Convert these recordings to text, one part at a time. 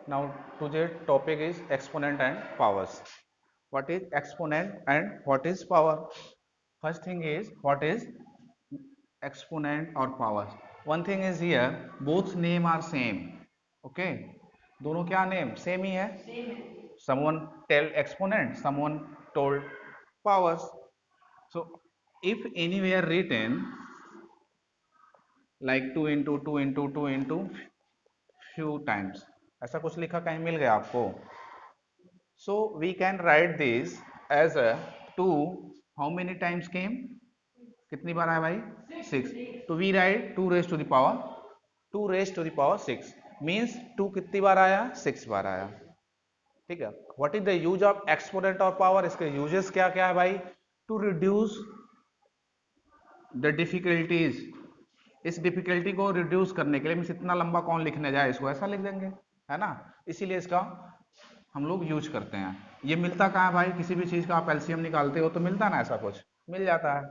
Now today's topic is exponent and powers. What is exponent and what is power? First thing is what is exponent or power. One thing is here, both name are same. Okay, दोनों क्या name same ही है. Someone tell exponent, someone told powers. So if anywhere written like 2 into 2 into 2 into few times, ऐसा कुछ लिखा कहीं मिल गया आपको? So we can write this as a 2 how many times came? कितनी बार आया भाई? 6. तो we write 2 raised to the power 2 raised to the power 6 means 2 कितनी बार आया? 6 बार आया. ठीक है. What is the use of exponent और power? इसके uses क्या क्या है भाई? To reduce the difficulties. इस डिफिकल्टी को रिड्यूस करने के लिए मीन्स इतना लंबा कौन लिखने जाए, इसको ऐसा लिख देंगे, है ना. इसीलिए इसका हम लोग यूज करते हैं. ये मिलता कहाँ है भाई? किसी भी चीज का आप एलसीएम निकालते हो तो मिलता ना, ऐसा कुछ मिल जाता है.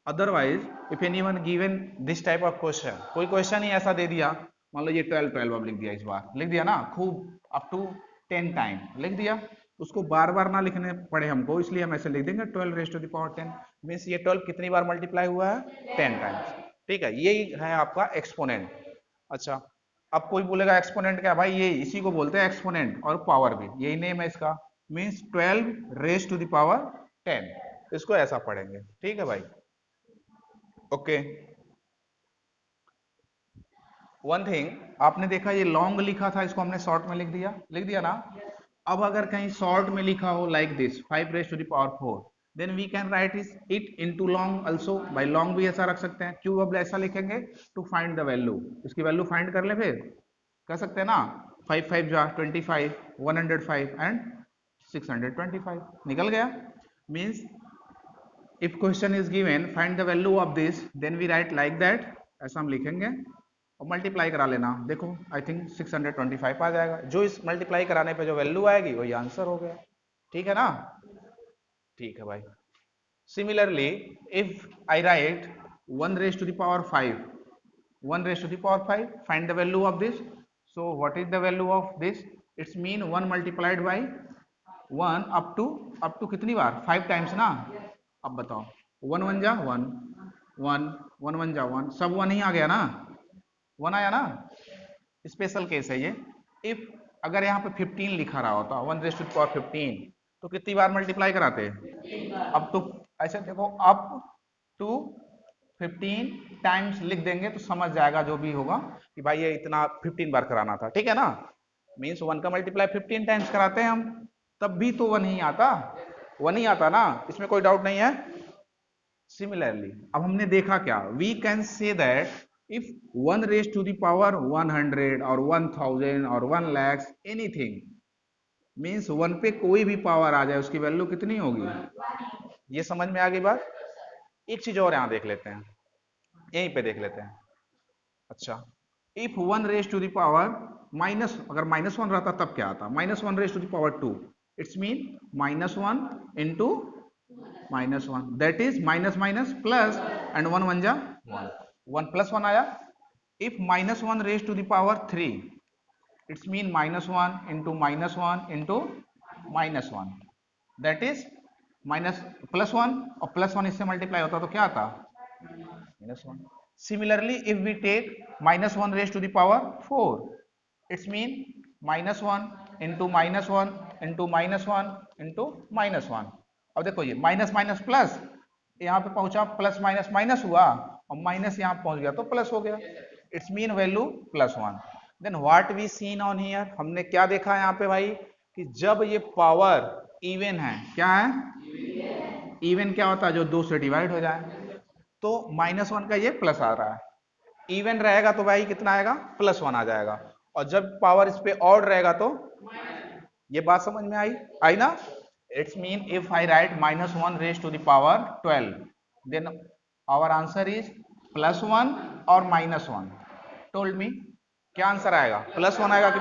Otherwise if anyone given this type of question, कोई क्वेश्चन ही ऐसा दे दिया, मान लो ये 12 अब लिख दिया, इस बार लिख दिया ना खूब अप टू 10 टाइम लिख दिया, उसको बार बार ना लिखने पड़े हमको, इसलिए हम ऐसे लिख देंगे 12 raise to the power 10 means ये 12 कितनी बार मल्टीप्लाई हुआ है? 10 टाइम्स. ठीक है, यही है आपका एक्सपोनेंट. अच्छा, अब कोई बोलेगा एक्सपोनेंट क्या भाई? ये इसी को बोलते हैं एक्सपोनेंट और पावर भी, यही नेम है इसका. Means 12 raise to the power 10, इसको ऐसा पढ़ेंगे. ठीक है भाई. ओके. वन थिंग आपने देखा ये लॉन्ग लिखा था, इसको हमने शॉर्ट में लिख दिया ना. अब अगर कहीं शॉर्ट में लिखा हो like this 5 raise to the power 4, then we can write it into long also. By long भी ऐसा रख सकते हैं. क्यों अब ऐसा लिखेंगे? To find the value. इसकी वैल्यू फाइंड कर ले, फिर कर सकते हैं ना. 5 5 जा 25, 105 एंड 625 निकल गया. Means if question is given find the value of this, then we write like that. ऐसा हम लिखेंगे और मल्टीप्लाई करा लेना. देखो आई थिंक 625 आ जाएगा. जो इस मल्टीप्लाई कराने पे जो वैल्यू आएगी वही आंसर हो गया. ठीक है ना. ठीक है भाई. Similarly if I write 1 raise to the power 5, 1 raised to the power 5, find the value of this. So what is the value of this? It's mean 1 multiplied by 1 up to कितनी बार? 5 times ना. अब बताओ 1 1 जा 1 1 1 1 जा 1, सब 1 ही आ गया ना, 1 आया ना. स्पेशल केस है ये. इफ अगर यहाँ पे 15 लिखा रहा होता 1 रेज टू द पावर 15, तो कितनी बार मल्टीप्लाई कराते? अब तो ऐसे देखो अप टू 15 टाइम्स लिख देंगे तो समझ जाएगा जो भी होगा कि भाई ये इतना 15 बार कराना था. ठीक है ना. मीन्स 1 का मल्टीप्लाई 15 टाइम्स कराते हैं हम, तब भी तो 1 ही आता, 1 ही आता ना, इसमें कोई डाउट नहीं है. सिमिलरली अब हमने देखा क्या, we can say that if 1 raise to the power 100 और 1000 और 1 lakhs एनीथिंग, मीन्स 1 पे कोई भी पावर आ जाए उसकी वैल्यू कितनी होगी? ये समझ में आ गई बात. एक चीज और यहां देख लेते हैं, यहीं पे देख लेते हैं. अच्छा, if 1 raise to the power minus, अगर -1 रहता तब क्या आता? -1 raise to the power 2, it's mean -1 into -1, that is minus minus plus and 1 1 जा 1, 1 प्लस 1 आया. If -1 raise to the power 3, it's mean -1 into -1 into -1, that is minus plus 1, और plus 1 इससे multiply होता तो क्या आता? -1. Similarly, if we take -1 raised to the power 4, it's mean -1 into -1 into -1 into -1. अब देखो ये माइनस माइनस प्लस, यहाँ पे पहुंचा प्लस माइनस माइनस हुआ, और माइनस यहाँ पहुंच गया तो प्लस हो गया. It's mean value +1. Then what we seen on here, हमने क्या देखा यहाँ पे भाई कि जब ये पावर इवन है, क्या है? इवन क्या होता है? जो 2 से डिवाइड हो जाए. तो -1 का ये प्लस आ रहा है. इवन रहेगा तो भाई कितना आएगा? +1 आ जाएगा. और जब पावर इस पे ऑड रहेगा तो ये बात समझ में आई ना. It's mean if I write -1 raise to the power 12, then our answer is +1 और -1. टोल्ड मी क्या आंसर आएगा? +1 आएगा कि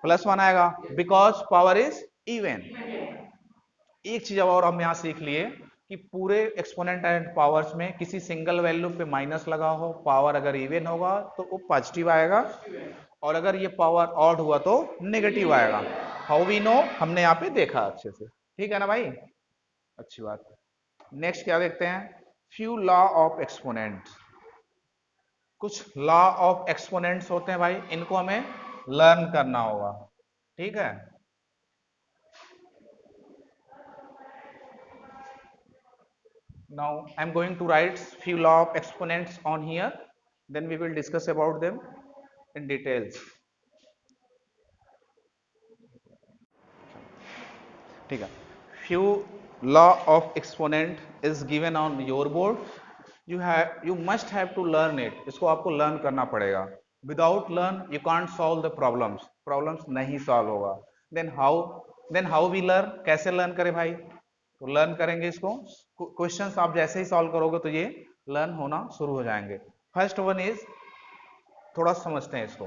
+1 आएगा, बिकॉज पावर इज इवन. एक चीज और हम यहां सीख लिए कि पूरे एक्सपोनेंट एंड पावर्स में किसी सिंगल वैल्यू पे माइनस लगा हो, पावर अगर इवन होगा तो वो पॉजिटिव आएगा, और अगर ये पावर ऑड हुआ तो नेगेटिव आएगा। हाउ वी नो, हमने यहाँ पे देखा अच्छे से, ठीक है ना भाई, अच्छी बात। नेक्स्ट क्या देखते हैं, फ्यू लॉ ऑफ एक्सपोनेंट। कुछ लॉ ऑफ एक्सपोनेंट्स होते हैं भाई, इनको हमें लर्न करना होगा, ठीक है। Now I'm going to write few law of exponents on here, then we will discuss about them in details, ठीक है। Few law of exponent is given on your board, you must have to learn it, इसको आपको learn करना पड़ेगा। Without learn you can't solve the problems नहीं solve होगा। then how we learn, कैसे learn करें भाई, तो लर्न करेंगे इसको, क्वेश्चंस आप जैसे ही सॉल्व करोगे तो ये लर्न होना शुरू हो जाएंगे। फर्स्ट वन इज, थोड़ा समझते हैं इसको,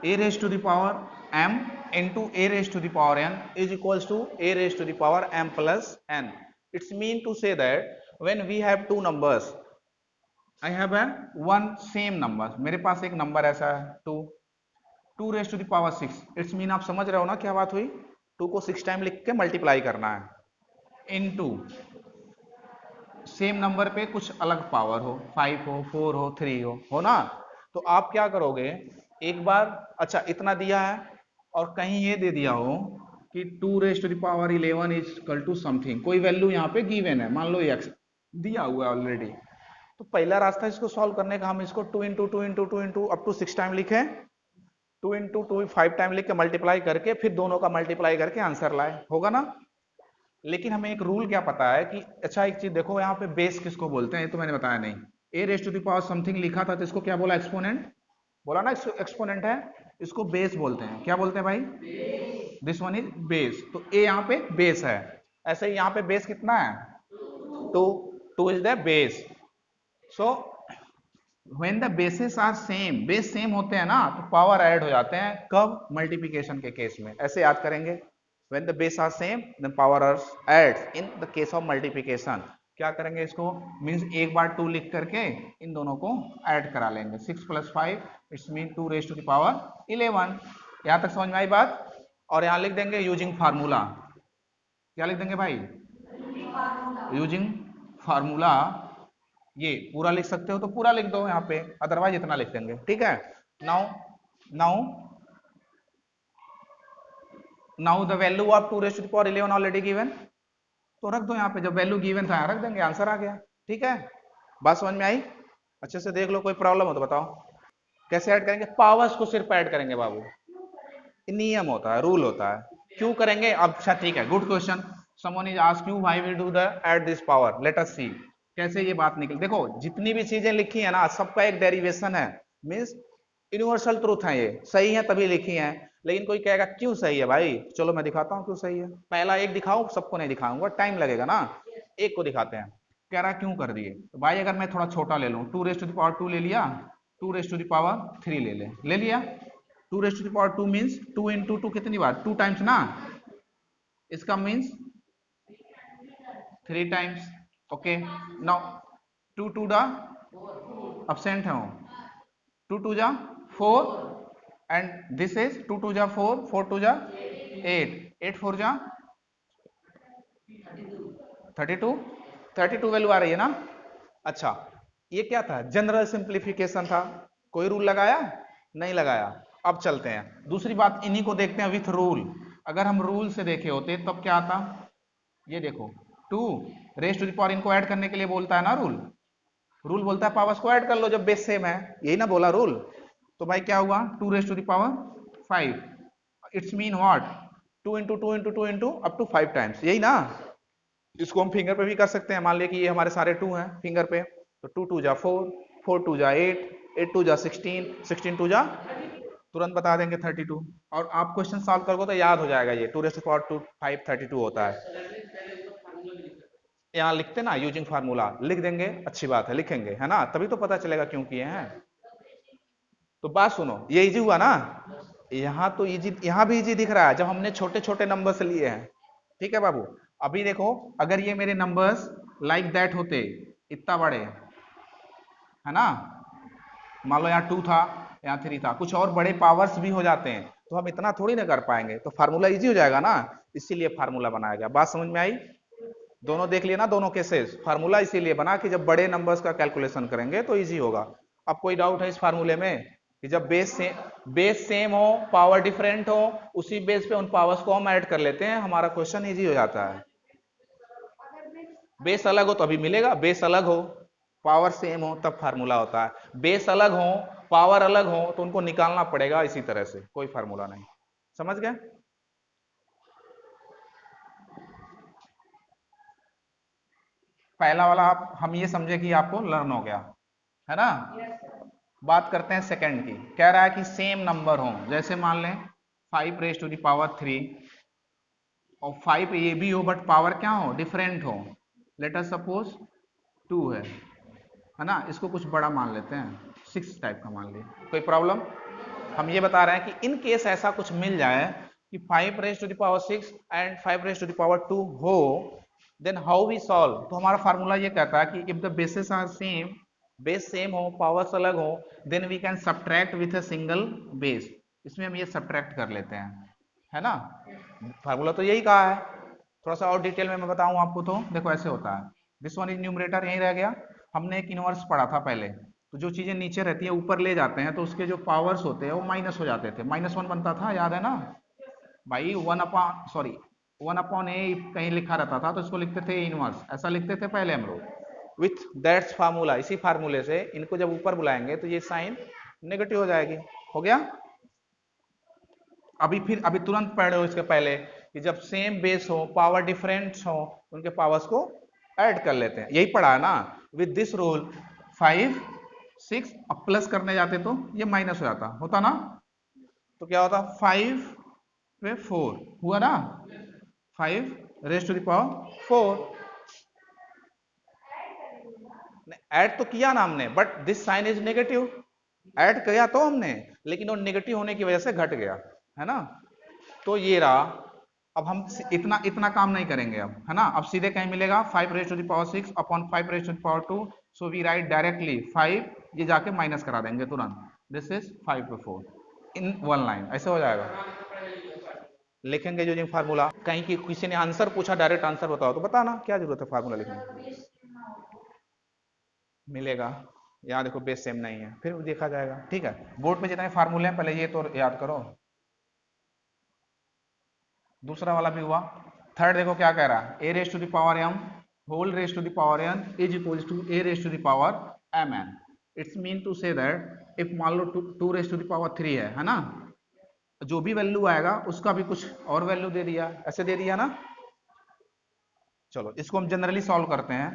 a raise to the power m into a raise to the power n is equals to a raise to the power m plus n. It's mean to say that when we have two numbers, I have a one same number, मेरे पास एक number ऐसा है 2 raise to the power 6, it's mean आप समझ रहे हो ना क्या बात हुई, 2 को 6 टाइम लिख के मल्टीप्लाई करना है इनटू सेम नंबर पे कुछ अलग पावर हो, 5 हो, 4 हो, 3 हो ना। तो आप क्या करोगे, एक बार, अच्छा इतना दिया है और कहीं ये दे दिया हो कि 2 raise to the power 11 is equal to something, कोई वैल्यू यहाँ पे गिवन है, मान लो x दिया हुआ है ऑलरेडी, तो पहला रास्ता इसको सॉल्व करने का, हम इसको 2 into two into two into up to 6 time लिखें, 2 इंटू टू 5 टाइम लिख के मल्टीप्लाई करके फिर दोनों का मल्टीप्लाई करके आंसर लाए, होगा ना। लेकिन हमें एक रूल क्या पता है कि, अच्छा एक चीज देखो यहाँ पे बेस किसको बोलते हैं, ये तो मैंने बताया नहीं, A raise to the power something लिखा था तो इसको क्या बोला, एक्सपोनेंट बोला ना, एक्सपोनेंट है, इसको बेस बोलते हैं, क्या बोलते हैं भाई, दिस वन इज बेस, तो ए यहाँ पे बेस है। ऐसे ही यहाँ पे बेस कितना है, 2, 2 is the base. So when the basis are same, base same होते हैं ना तो पावर ऐड हो जाते हैं, कब, मल्टीप्लिकेशन के केस में, ऐसे याद करेंगे, when the base are same then power are adds in the case of multiplication। क्या करेंगे इसको, मींस एक बार 2 लिख करके इन दोनों को ऐड करा लेंगे, 6 plus 5 it's mean 2 raise to the power 11। यहां तक समझ में आई बात। और यहां लिख देंगे यूजिंग फार्मूला, क्या लिख देंगे भाई, यूजिंग फार्मूला, ये पूरा लिख सकते हो तो पूरा लिख दो यहाँ पे, अदरवाइज इतना लिख देंगे, ठीक है। Now now now the value of 2 raise to the power 11 already given, तो रख दो यहाँ पे, जब वैल्यू गिवन था रख देंगे, आंसर आ गया, ठीक है। बात समझ में आई, अच्छे से देख लो, कोई प्रॉब्लम हो तो बताओ। कैसे ऐड करेंगे, पावर्स को सिर्फ ऐड करेंगे बाबू, नियम होता है, रूल होता है, क्यों करेंगे, अच्छा ठीक है, good question, someone is ask you why we do the add this power, let us see कैसे ये बात निकली। देखो जितनी भी चीजें लिखी है ना, सबका एक डेरिवेशन है, मीन्स यूनिवर्सल ट्रूथ है, ये सही है तभी लिखी है। लेकिन कोई कहेगा क्यों सही है भाई, चलो मैं दिखाता हूँ क्यों सही है, पहला एक दिखाऊं, सबको नहीं दिखाऊंगा, टाइम लगेगा ना, एक को दिखाते हैं। कह रहा क्यों कर दिए, तो भाई अगर मैं थोड़ा छोटा ले लूं, 2 रेज टू द पावर 2 ले लिया, 2 रेज टू द पावर 3 ले लिया, 2 raise to the power 2 means 2 into 2 कितनी बार, 2 टाइम्स ना, इसका means 3 times, okay. Now 2 to the absent है, 2 टू जा 4 and this is 2 2 जा 4, 4 2 जा 8, 8 4 जा 32, 32 वैल्यू आ रही है ना। अच्छा ये क्या था, जनरल सिंप्लीफिकेशन था, कोई रूल लगाया नहीं लगाया। अब चलते हैं दूसरी बात, इन्हीं को देखते हैं विथ रूल। अगर हम रूल से देखे होते तब क्या आता, ये देखो 2 रेज टू द पावर, इनको ऐड करने के लिए बोलता है ना रूल, रूल बोलता है पावर्स को ऐड कर लो जब बेस सेम है, यही ना बोला रूल। तो भाई क्या हुआ, 2 raise to the power 5, it's mean what, 2 into two into two into up to 5 times, यही ना। इसको हम फिंगर पे भी कर सकते हैं, मान लिया कि ये हमारे सारे 2 हैं फिंगर पे, तो 2 2 जा 4, 4 2 जा 8, 8 2 जा 16, 16 2 जा, तुरंत बता देंगे 32। और आप क्वेश्चन सॉल्व करोगे तो याद हो जाएगा, ये 2 रेज टू पावर 2 5 32 होता है। यहाँ लिखते ना यूजिंग फार्मूला, लिख देंगे, अच्छी बात है, लिखेंगे है ना, तभी तो पता चलेगा क्यों किए हैं। तो बात सुनो, ये इजी हुआ ना, यहाँ तो इजी, यहाँ भी इजी दिख रहा है जब हमने छोटे छोटे नंबर्स लिए हैं, ठीक है बाबू। अभी देखो अगर ये मेरे नंबर्स लाइक दैट होते, इतना बड़े है ना, मान लो यहाँ 2 था, यहाँ 3 था, कुछ और बड़े पावर्स भी हो जाते हैं तो हम इतना थोड़ी ना कर पाएंगे, तो फार्मूला इजी हो जाएगा ना, इसीलिए फार्मूला बनाया गया। बात समझ में आई? दोनों देख लिया ना, दोनों केसेस। फार्मूला इसीलिए बना कि जब बड़े नंबर्स का कैलकुलेशन करेंगे तो इजी होगा। अब कोई डाउट है इस फार्मूले में कि जब बेस सेम हो, पावर डिफरेंट हो, उसी बेस पे उन पावर्स को हम ऐड कर लेते हैं, हमारा क्वेश्चन इजी हो जाता है। बेस अलग हो तो अभी मिलेगा, बेस अलग हो पावर सेम हो तब फार्मूला होता है, बेस अलग हो पावर अलग हो तो उनको निकालना पड़ेगा इसी तरह से, कोई फार्मूला नहीं। समझ गए? पहला वाला आप हम ये समझे कि आपको लर्न हो गया है ना। बात करते हैं सेकंड की। कह रहा है कि सेम नंबर हो, जैसे मान लें 5 रेज टू द पावर 3 और 5 ये भी हो बट पावर क्या हो, डिफरेंट हो। लेट अस सपोज 2 है ना, इसको कुछ बड़ा मान लेते हैं, 6 टाइप का मान लिए, कोई प्रॉब्लम? हम ये बता रहे हैं कि इन केस ऐसा कुछ मिल जाए कि 5 raise to the power 6 and 5 raise to the power 2 हो, देन हाउ वी सॉल्व। तो हमारा फार्मूला ये कहता है कि if the basis are same, base same हो पावर्स अलग हो, then we can subtract with a single base. इसमें हम ये सब्ट्रैक्ट कर लेते हैं, है ना। फार्मूला तो यही कहा है, थोड़ा सा और डिटेल में मैं बताऊं आपको तो देखो ऐसे होता है। दिस वन इज न्यूमरेटर, यही रह गया। हमने एक इनवर्स पढ़ा था पहले, तो जो चीजें नीचे रहती है ऊपर ले जाते हैं तो उसके जो पावर्स होते हैं वो माइनस हो जाते थे, -1 बनता था, याद है ना भाई। 1/a कहीं लिखा रहता था तो इसको लिखते थे इनवर्स, ऐसा लिखते थे पहले हम लोग। विथ दैट्स फार्मूला, इसी फार्मूले से इनको जब ऊपर बुलाएंगे तो ये साइन नेगेटिव हो जाएगी। हो गया? अभी तुरंत पढ़ रहे हो इसके पहले कि जब सेम बेस हो पावर डिफरेंट हो उनके पावर्स को ऐड कर लेते हैं, यही पढ़ा है ना। विद दिस रूल 5 6 अब प्लस करने जाते तो ये माइनस हो जाता, होता ना, तो क्या होता 5 पे 4 हुआ ना, 5 raise to the power 4। Add तो किया ना हमने but this sign is negative, add किया तो हमने लेकिन वो नेगेटिव होने की वजह से घट गया, है ना। तो ये रहा। अब हम इतना इतना काम नहीं करेंगे अब, है ना। अब सीधे कहीं मिलेगा 5 raise to the power 6 upon 5 raise to the power 2, so we write directly 5, ये जाके माइनस करा देंगे तुरंत, दिस इज 5 पे 4 इन वन लाइन, ऐसे हो जाएगा। लिखेंगे जो फार्मूला, कहीं की किसी ने आंसर पूछा डायरेक्ट आंसर बताओ तो बताना, क्या जरूरत है फार्मूला लिखने की, मिलेगा। यहाँ देखो बेस सेम नहीं है, फिर देखा जाएगा, ठीक है। बोर्ड पे जितने फार्मूले हैं पहले ये तो याद करो। दूसरा वाला भी हुआ। थर्ड देखो क्या कह रहा है, a raise to the power m whole raise to the power n is equal to a raise to the power mn। It's mean to say that if मान लो 2 रेज टू द पावर 3 है ना, जो भी value आएगा उसका भी कुछ और वैल्यू दे दिया, ऐसे दे दिया ना। चलो इसको हम जनरली सॉल्व करते हैं।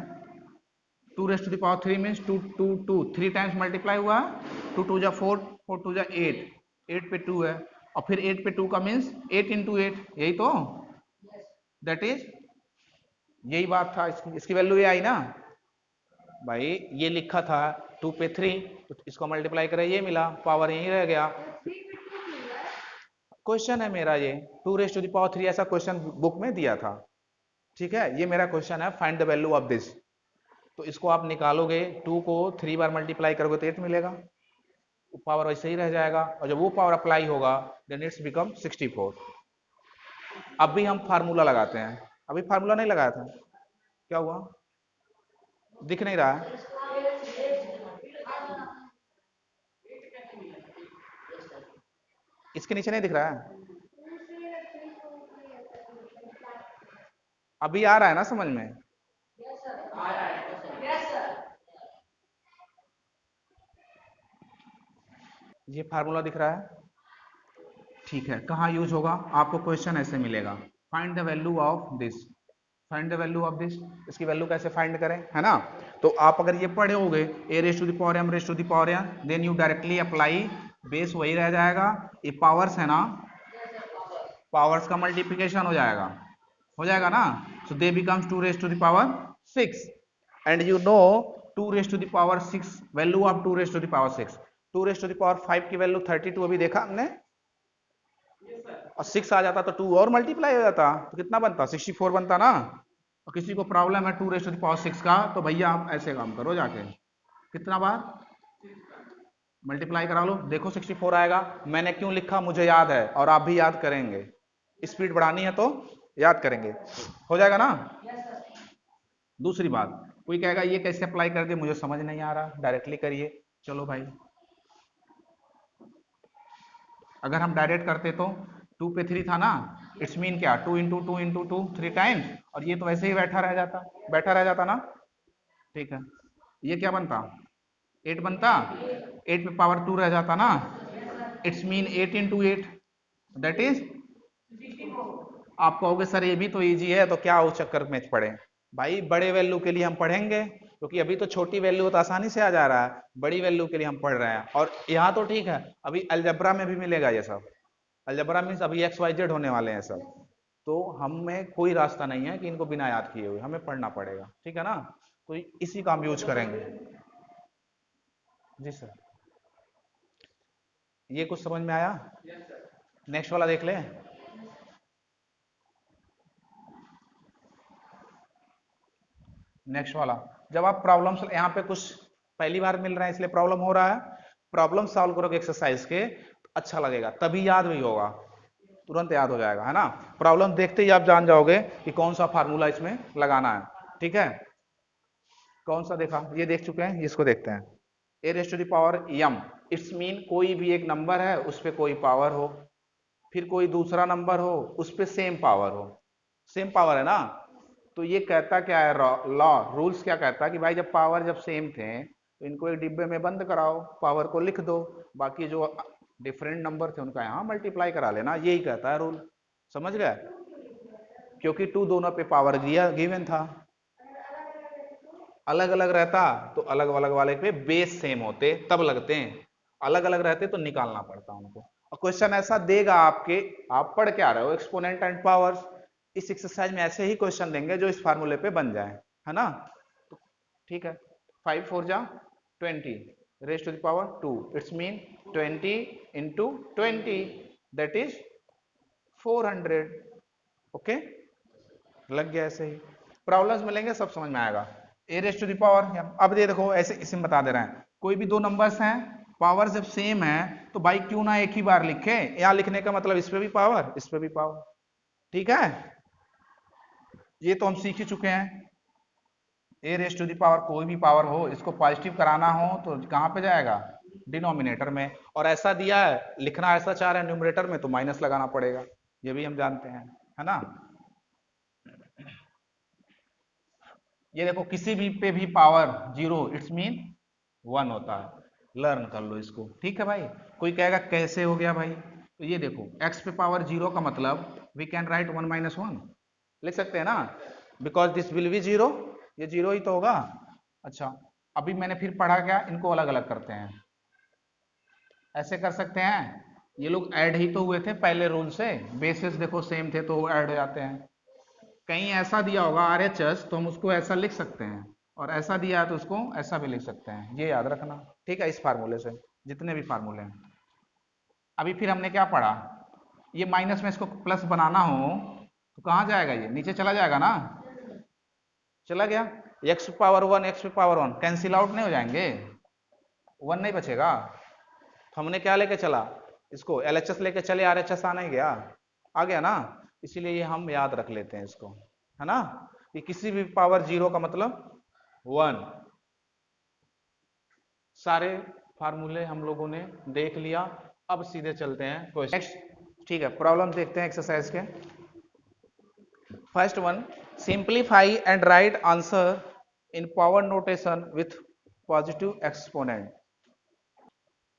2 raise to the power 3 means 2 2 2 3 times multiply हुआ, 2 2 जा 4 4 2 जा 8, 8 पे 2 है, और फिर 8 पे 2 का मीन्स 8 इंटू 8, यही तो, दैट इज, यही बात था। इसकी वैल्यू ये आई ना भाई, ये लिखा था 2 पे 3 तो इसको मल्टीप्लाई करें ये मिला, पावर यही रह गया। क्वेश्चन है मेरा ये, 2 रेज टू द पावर 3 ऐसा क्वेश्चन बुक में दिया था, ठीक है। ये मेरा क्वेश्चन है, find the value of this. तो इसको आप निकालोगे, 2 को 3 बार मल्टीप्लाई करोगे तो 8 मिलेगा, पावर वैसे ही रह जाएगा, और जब वो पावर अप्लाई होगा देन इट्स बिकम 64। अब भी हम फार्मूला लगाते हैं, अभी फार्मूला नहीं लगाया था, क्या हुआ, दिख नहीं रहा है, इसके नीचे नहीं दिख रहा है, अभी आ रहा है ना समझ में। ये फार्मूला दिख रहा है, ठीक है। कहाँ यूज होगा, आपको क्वेश्चन ऐसे मिलेगा, find the value of this, find the value of this, इसकी वैल्यू कैसे फाइंड करें, है ना। तो आप अगर ये पढ़े होगे a raise to the power m raise to the power n, then you directly apply, base वही रह जाएगा, ये पावर्स है ना, पावर्स का मल्टीप्लिकेशन हो जाएगा ना, so they becomes 2 raise to the power 6 and you know 2 raise to the power 6 value of 2 raise to the power 6, 2 raise to the power 5 की वैल्यू 32 अभी देखा हमने, और 6 आ जाता तो 2 और मल्टीप्लाई हो जाता तो कितना बनता, 64 बनता ना। और किसी को प्रॉब्लम है 2 रेज टू द पावर 6 का, तो भैया आप ऐसे काम करो जाके, कितना बार मल्टीप्लाई करा लो, देखो 64 आएगा। मैंने क्यों लिखा मुझे याद है, और आप भी याद करेंगे। स्पीड बढ़ानी है तो याद करेंगे, हो जाएगा ना। दूसरी बात, कोई कहेगा ये कैसे अप्लाई कर दे, मुझे समझ नहीं आ रहा, डायरेक्टली करिए। चलो भाई, अगर हम डायरेक्ट करते तो 2 पे 3 था ना, इट्स मीन क्या, 2 इंटू 2 इंटू 2 3 टाइम्स, और ये तो वैसे ही बैठा रह जाता ना। ठीक है, ये क्या बनता, 8 बनता, 8 पे पावर 2 रह जाता ना, it's mean 8 into 8, that is. आप कहोगे सर ये भी तो इजी है, तो क्या उस चक्कर में पढ़े। भाई बड़े वैल्यू के लिए हम पढ़ेंगे, क्योंकि अभी तो छोटी वैल्यू तो आसानी से आ जा रहा है, बड़ी वैल्यू के लिए हम पढ़ रहे हैं। और यहाँ तो ठीक है, अभी अलजबरा में भी मिलेगा ये सब। अलजबरा मीन्स अभी एक्स वाई जेड होने वाले हैं सब, तो हमें कोई रास्ता नहीं है कि इनको बिना याद किए हुए हमें पढ़ना पड़ेगा, ठीक है ना। तो इसी का हम यूज करेंगे। जी सर, ये कुछ समझ में आया। नेक्स्ट वाला देख ले। नेक्स्ट वाला, जब आप प्रॉब्लम, यहाँ पे कुछ पहली बार मिल रहा है इसलिए प्रॉब्लम हो रहा है, प्रॉब्लम सॉल्व करोगे एक्सरसाइज के तो अच्छा लगेगा, तभी याद भी होगा, तुरंत याद हो जाएगा, है ना। प्रॉब्लम देखते ही आप जान जाओगे कि कौन सा फार्मूला इसमें लगाना है, ठीक है। कौन सा देखा, ये देख चुके हैं, इसको देखते हैं। A raise to the power m, it's mean कोई भी एक नंबर है उस पर कोई पावर हो, फिर कोई दूसरा नंबर हो उस पर सेम पावर हो, सेम पावर है ना। तो ये कहता क्या है, लॉ रूल्स क्या कहता है कि भाई जब पावर जब सेम थे तो इनको एक डिब्बे में बंद कराओ, पावर को लिख दो, बाकी जो डिफरेंट नंबर थे उनका यहाँ मल्टीप्लाई करा लेना, यही कहता है रूल। समझ गए, क्योंकि 2 दोनों पे पावर दिया गिवन था। अलग अलग रहता तो अलग अलग वाले पे बेस सेम होते तब लगते हैं, अलग अलग रहते तो निकालना पड़ता उनको। और क्वेश्चन ऐसा देगा आपके, आप पढ़ के आ रहे हो एक्सपोनेंट एंड पावर्स, इस एक्सरसाइज में ऐसे ही क्वेश्चन देंगे जो इस फार्मूले पे बन जाए, है ना। तो ठीक है, 5 4 जा 20 raise to the power 2, it's mean 20 into 20, that is 400। Okay, लग गया ऐसे ही। प्रॉब्लम्स मिलेंगे सब समझ में आएगा। ए रेस टू द पावर, अब ये देखो ऐसे इसे बता दे रहे हैं, कोई भी दो नंबर्स हैं, पावर जब सेम है तो भाई क्यों ना एक ही बार लिखे, यहाँ लिखने का मतलब इस पे भी पावर इस पे भी पावर, ठीक है। ये तो हम सीख ही चुके हैं। A raise to the power कोई भी पावर हो, इसको पॉजिटिव कराना हो तो कहाँ पे जाएगा, डिनोमिनेटर में। और ऐसा दिया है, लिखना ऐसा चाह रहे हैं न्यूमरेटर में तो माइनस लगाना पड़ेगा, ये भी हम जानते हैं, है ना। ये देखो किसी भी पे भी पावर जीरो, इट्स मीन 1 होता है, लर्न कर लो इसको, ठीक है भाई। कोई कहेगा कैसे हो गया भाई, तो ये देखो x पे पावर जीरो का मतलब वी कैन राइट 1 माइनस 1, लिख सकते हैं ना, because this will be zero, ये जीरो ही तो होगा। अच्छा, अभी मैंने फिर पढ़ा क्या, इनको अलग अलग करते हैं, ऐसे कर सकते हैं। ये लोग ऐड ही तो हुए थे पहले रूल से, बेसिस देखो सेम थे तो ऐड हो जाते हैं। कहीं ऐसा दिया होगा RHS तो हम उसको ऐसा लिख सकते हैं, और ऐसा दिया है तो उसको ऐसा भी लिख सकते हैं, ये याद रखना, ठीक है। इस फार्मूले से जितने भी फार्मूले हैं, अभी फिर हमने क्या पढ़ा, ये माइनस में इसको प्लस बनाना हो तो कहाँ जाएगा, ये नीचे चला जाएगा ना, चला गया। X power 1 x power 1 cancel out नहीं हो जाएंगे, 1 नहीं बचेगा। तो हमने क्या लेके चला, इसको LHS लेके चले, RHS आ नहीं गया, आ गया ना। इसीलिए ये हम याद रख लेते हैं इसको, है ना, कि किसी भी पावर जीरो का मतलब 1। सारे फार्मूले हम लोगों ने देख लिया, अब सीधे चलते हैं क्वेश्चन नेक्स्ट, ठीक है। प्रॉब्लम देखते हैं एक्सरसाइज के। First one, simplify and write answer in power notation with positive exponent.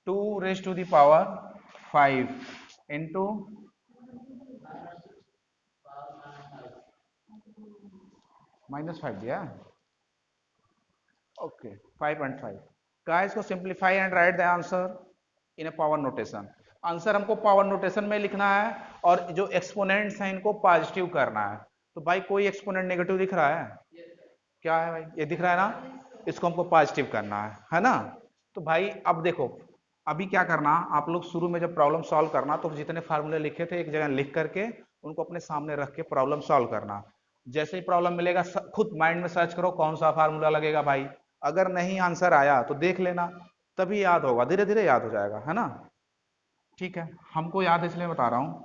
2 raise to the power 5 into -5 दिया, ओके 5.5। कहा इसको simplify and write the answer in a power notation. Answer हमको power notation में लिखना है, और जो एक्सपोनेंट्स हैं इनको पॉजिटिव करना है। तो भाई कोई एक्सपोनेंट नेगेटिव दिख रहा है, क्या है भाई, ये दिख रहा है ना, इसको हमको पॉजिटिव करना है ना। तो भाई अब देखो, अभी क्या करना, आप लोग शुरू में जब प्रॉब्लम सॉल्व करना तो जितने फार्मूले लिखे थे एक जगह लिख करके उनको अपने सामने रख के प्रॉब्लम सॉल्व करना। जैसे ही प्रॉब्लम मिलेगा खुद माइंड में सर्च करो कौन सा फार्मूला लगेगा भाई, अगर नहीं आंसर आया तो देख लेना, तभी याद होगा, धीरे धीरे याद हो जाएगा, है ना। ठीक है, हमको याद इसलिए बता रहा हूँ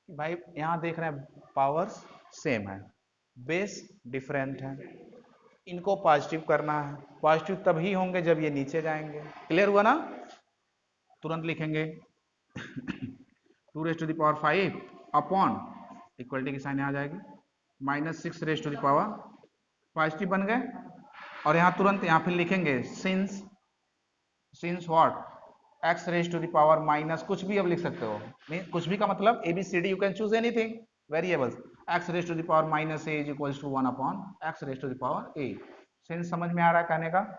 कि भाई यहाँ देख रहे हैं पावर्स सेम है, बेस डिफरेंट है, इनको पॉजिटिव करना है। पॉजिटिव तभी होंगे जब ये नीचे जाएंगे। क्लियर हुआ ना। तुरंत लिखेंगे 2 raise to the power 5 upon equality की साइन आ जाएगी -6 raise to the power, positive बन गए। और यहाँ तुरंत यहाँ फिर लिखेंगे since what x raise to the power minus, कुछ भी अब लिख सकते हो, नहीं कुछ भी का मतलब ABCD, you can choose anything variables, x raise to the power -a is equals to 1 upon x raise to the power a। Since समझ में आ रहा है कहने का।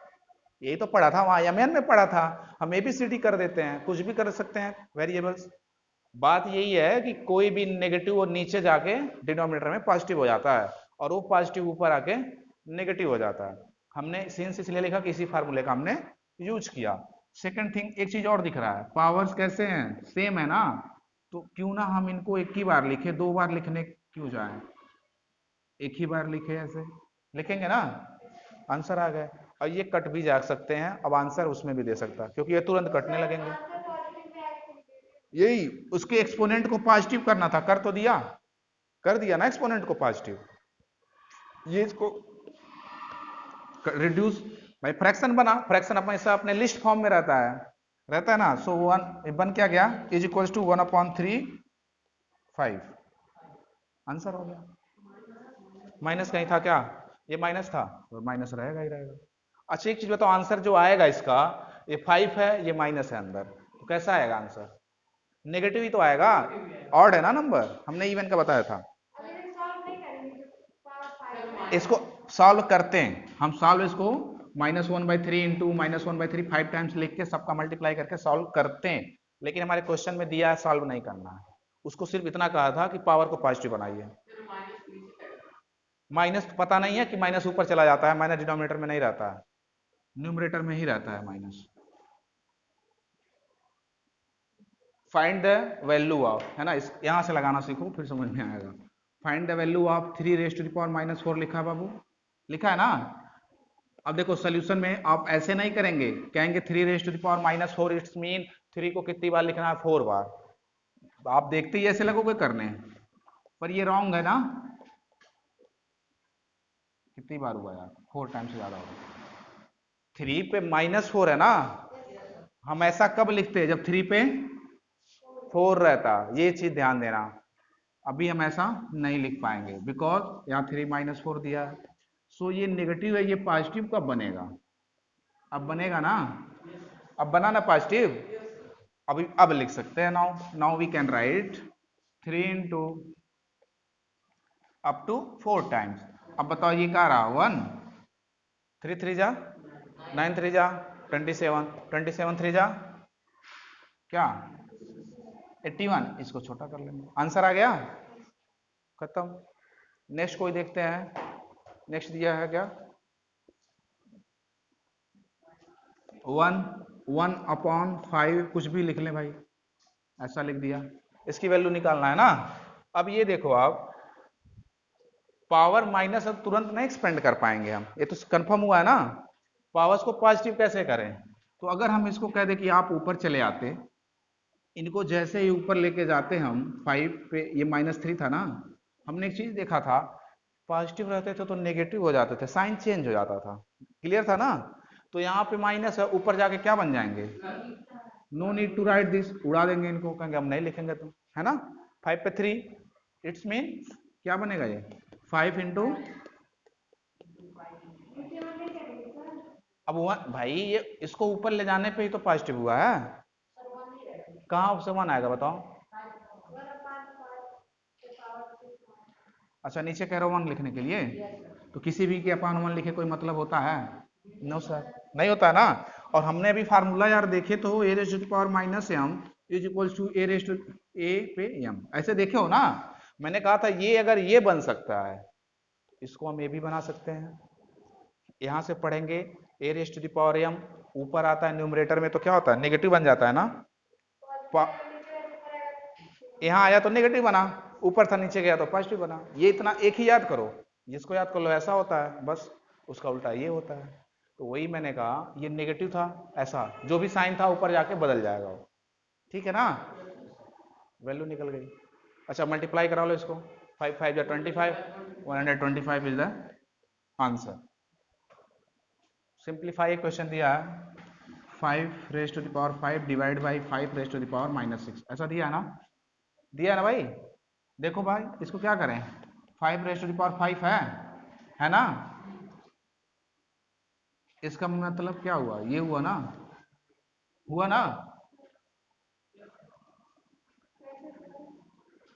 यही तो पढ़ा था वहां MN में पढ़ा था, हम ABCD कर देते हैं, कुछ भी कर सकते हैं वेरिएबल्स। बात यही है कि कोई भी नेगेटिव और नीचे जाके डिनोमिनेटर में पॉजिटिव हो जाता है और वो पॉजिटिव ऊपर आके नेगेटिव हो जाता है। हमने सिंस इसलिए लिखा कि इसी फार्मूले का हमने यूज किया। सेकंड थिंग, एक चीज और दिख रहा है, पावर्स कैसे हैं, सेम है ना, तो क्यों ना हम इनको एक ही बार लिखे, दो बार लिखने क्यों जाए, एक ही बार लिखे, ऐसे लिखेंगे ना, आंसर आ गए। और ये कट भी जा सकते हैं, अब आंसर उसमें भी दे सकता है क्योंकि ये तुरंत कटने लगेंगे। यही उसके एक्सपोनेंट को पॉजिटिव करना था, कर तो दिया, कर दिया ना एक्सपोनेंट को पॉजिटिव। ये इसको रिड्यूस, भाई फ्रैक्शन बना, फ्रैक्शन हमेशा अपने लिस्ट फॉर्म में रहता है ना। सो वन बन क्या गया, इज इक्वल्स टू 1/3 5, आंसर हो गया। माइनस कहीं था क्या, ये माइनस था तो माइनस रहेगा ही रहेगा। अच्छा एक चीज बताओ, आंसर जो आएगा इसका, ये 5 है, ये माइनस है अंदर, तो कैसा आएगा आंसर, नेगेटिव ही तो आएगा, ऑड है ना नंबर, हमने इवन का बताया था। इसको सॉल्व करते हैं हम, सॉल्व इसको -1/3 इंटू -1/3 5 टाइम्स लिख के सबका मल्टीप्लाई करके सॉल्व करते हैं, लेकिन हमारे क्वेश्चन में दिया है सॉल्व नहीं करना है, उसको सिर्फ इतना कहा था कि पावर को पॉजिटिव बनाइए। माइनस पता नहीं है कि माइनस ऊपर चला जाता है, माइनस डिनोमिनेटर में नहीं रहता है, न्यूमरेटर में ही रहता है minus. Find the value of, है ना, इस यहां से लगाना सीखो फिर समझ में आएगा। Find the value of 3 raise to the power -4 लिखा बाबू, लिखा है ना। अब देखो सोल्यूशन में आप ऐसे नहीं करेंगे, कहेंगे 3 raise to the power -4, it's mean 3 को कितनी बार लिखना है, 4 बार। तो आप देखते ही ऐसे लगोगे करने, पर ये रॉन्ग है ना, कितनी बार हुआ यार, 4 टाइम से ज्यादा होगा। 3 पे -4 है ना, हम ऐसा कब लिखते हैं जब 3 पे 4 रहता, ये चीज ध्यान देना। अभी हम ऐसा नहीं लिख पाएंगे बिकॉज यहाँ 3 -4 दिया है। सो ये नेगेटिव है, ये पॉजिटिव कब बनेगा, अब बनेगा ना, अब बना ना पॉजिटिव, अभी अब लिख सकते हैं। Now we can write 3 into up to 4 times. अब बताओ ये क्या रहा, 1 3 3 जा 9 3 जा 27 27 3 जा क्या 81, इसको छोटा कर लेंगे, आंसर आ गया, खत्म। नेक्स्ट कोई देखते हैं, नेक्स्ट दिया है क्या, 1/5 कुछ भी लिख लें भाई, ऐसा लिख दिया, इसकी वैल्यू निकालना है ना। अब ये देखो आप, पावर माइनस अब तुरंत नहीं एक्सपेंड कर पाएंगे हम, ये तो कंफर्म हुआ है ना। पावर्स को पॉजिटिव कैसे करें, तो अगर हम इसको कह दें कि आप ऊपर चले आते, इनको जैसे ही ऊपर लेके जाते हम 5 पे, ये -3 था ना, हमने एक चीज देखा था, पॉजिटिव रहते थे तो नेगेटिव हो जाते थे, साइन चेंज हो जाता था, क्लियर था ना। तो यहाँ पे माइनस है, ऊपर जाके क्या बन जाएंगे, no need to write this, उड़ा देंगे इनको, कहेंगे हम नहीं लिखेंगे तो, है ना। 5 पे 3, इट्स मीन क्या बनेगा ये 5 इंटू, अब भाई ये इसको ऊपर ले जाने पे ही तो पॉजिटिव हुआ है, कहाँ से 1 आएगा बताओ। अच्छा नीचे कह रहा हूँ 1 लिखने के लिए, तो किसी भी के अपान 1 लिखे कोई मतलब होता है, नो सर, नहीं होता ना। और हमने अभी फार्मूला यार देखे तो a raise to power -m is equals to a raise to a पे m, ऐसे देखे हो ना। मैंने कहा था ये अगर ये बन सकता है, इसको हम a भी बना सकते हैं। यहां से पढ़ेंगे a raise to power m, ऊपर आता है न्यूमरेटर में तो क्या होता है, नेगेटिव बन जाता है ना। यहाँ आया तो नेगेटिव बना, ऊपर था नीचे गया तो पॉजिटिव बना। ये इतना एक ही याद करो, जिसको याद कर लो ऐसा होता है, बस उसका उल्टा ये होता है। तो वही मैंने कहा ये नेगेटिव था, ऐसा जो भी साइन था ऊपर जाके बदल जाएगा वो, ठीक है ना, वैल्यू निकल गई। अच्छा मल्टीप्लाई करा लो इसको, 5 5 या 25, 125 is the answer. Simplify question दिया है 5 raise to the power 5 divide by 5 raise to the power -6, ऐसा दिया है ना, दिया है ना भाई। देखो भाई इसको क्या करें, 5 रेज टू द पावर 5 है ना, इसका मतलब क्या हुआ, ये हुआ ना, हुआ ना,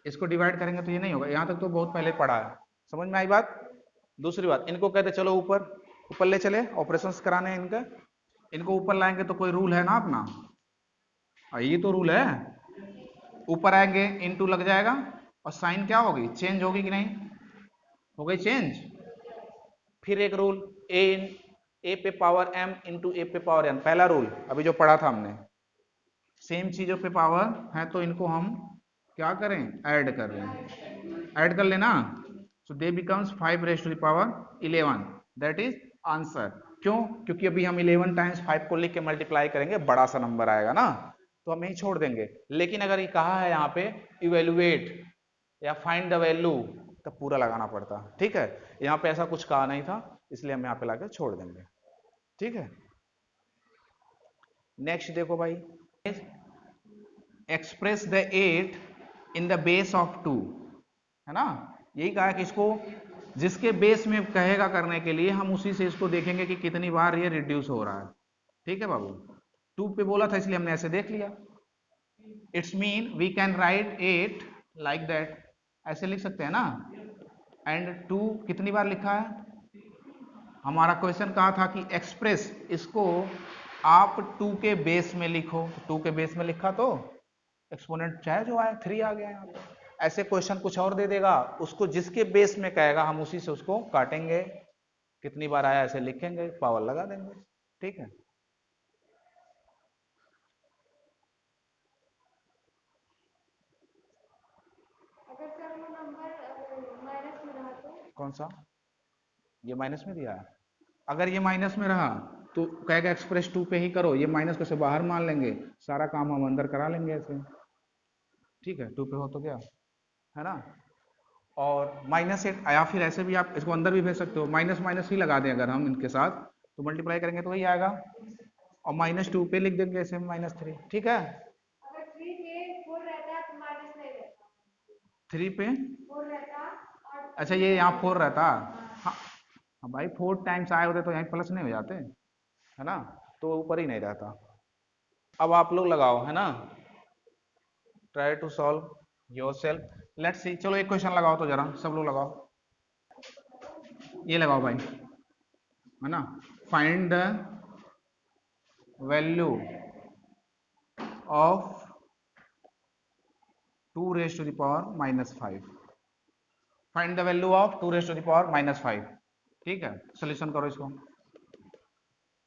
इसको डिवाइड करेंगे तो ये नहीं होगा, यहां तक तो बहुत पहले पढ़ा है, समझ में आई बात। दूसरी बात, इनको कहते चलो ऊपर ऊपर ले चले, ऑपरेशंस कराने हैं इनके, इनको ऊपर लाएंगे तो कोई रूल है ना अपना, ये तो रूल है, ऊपर आएंगे इनटू लग जाएगा और साइन क्या होगी, चेंज होगी कि नहीं, हो गई चेंज। फिर एक रूल, ए पे पावर m इंटू ए पे पावर n, पहला रूल अभी जो पढ़ा था हमने, सेम चीजों पे पावर है तो इनको हम क्या करें, ऐड कर रहे हैं, ऐड कर लेना, so they becomes 5 raise to the power 11, that is answer. क्यों, क्योंकि अभी हम 11 टाइम्स 5 को लिख के मल्टीप्लाई करेंगे, बड़ा सा नंबर आएगा ना, तो हम यही छोड़ देंगे। लेकिन अगर ये कहा है यहाँ पे इवेलुएट या फाइंड द वैल्यू, तो पूरा लगाना पड़ता, ठीक है, यहाँ पे ऐसा कुछ कहा नहीं था, इसलिए हम यहाँ पे लाके छोड़ देंगे, ठीक है। नेक्स्ट देखो भाई, express the 8 in the base of 2, है ना, यही कहा है कि इसको जिसके बेस में कहेगा करने के लिए हम उसी से इसको देखेंगे कि कितनी बार ये रिड्यूस हो रहा है, ठीक है बाबू। 2 पे बोला था इसलिए हमने ऐसे देख लिया, it's mean we can write 8 like that, ऐसे लिख सकते हैं ना, एंड 2 कितनी बार लिखा है, हमारा क्वेश्चन कहा था कि एक्सप्रेस इसको आप 2 के बेस में लिखो, 2 के बेस में लिखा तो एक्सपोनेंट चाहे जो आए 3 आ गया यहाँ पे। ऐसे क्वेश्चन कुछ और दे देगा, उसको जिसके बेस में कहेगा हम उसी से उसको काटेंगे, कितनी बार आया ऐसे लिखेंगे, पावर लगा देंगे, ठीक है। अगर सर वो नंबर माइनस में रहा कौन सा, ये माइनस में दिया है, अगर ये माइनस में रहा तो कहेगा एक्सप्रेस 2 पे ही करो, ये माइनस को से बाहर मान लेंगे, सारा काम हम अंदर करा लेंगे ऐसे, ठीक है, 2 पे हो तो क्या है ना। और -8 या फिर ऐसे भी आप इसको अंदर भी भेज सकते हो, माइनस माइनस ही लगा दें अगर हम इनके साथ, तो मल्टीप्लाई करेंगे तो वही आएगा, और -2 पे लिख देंगे ऐसे -3, ठीक है। अगर 3 पे 4 रहता तो माइनस नहीं रहता, 3 पे 4 रहता और अच्छा ये यहाँ 4 रहता, हाँ हाँ भाई 4 टाइम्स आए होते तो यहाँ प्लस नहीं हो जाते, है ना, तो ऊपर ही नहीं रहता। अब आप लोग लगाओ, है ना, try to solve yourself, let's see, चलो एक क्वेश्चन लगाओ तो जरा सब लोग लगाओ, ये लगाओ भाई, है ना, find the value of 2 raise to the power -5, find the value of 2 raise to the power -5, ठीक है, सोल्यूशन करो इसको,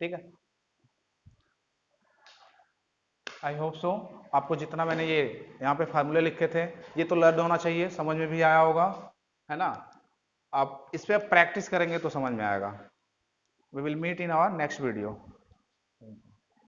ठीक है। आई होप सो आपको जितना मैंने ये यहाँ पे फार्मूले लिखे थे ये तो लर्न होना चाहिए, समझ में भी आया होगा, है ना, आप इस पे प्रैक्टिस करेंगे तो समझ में आएगा। We will meet in our next video.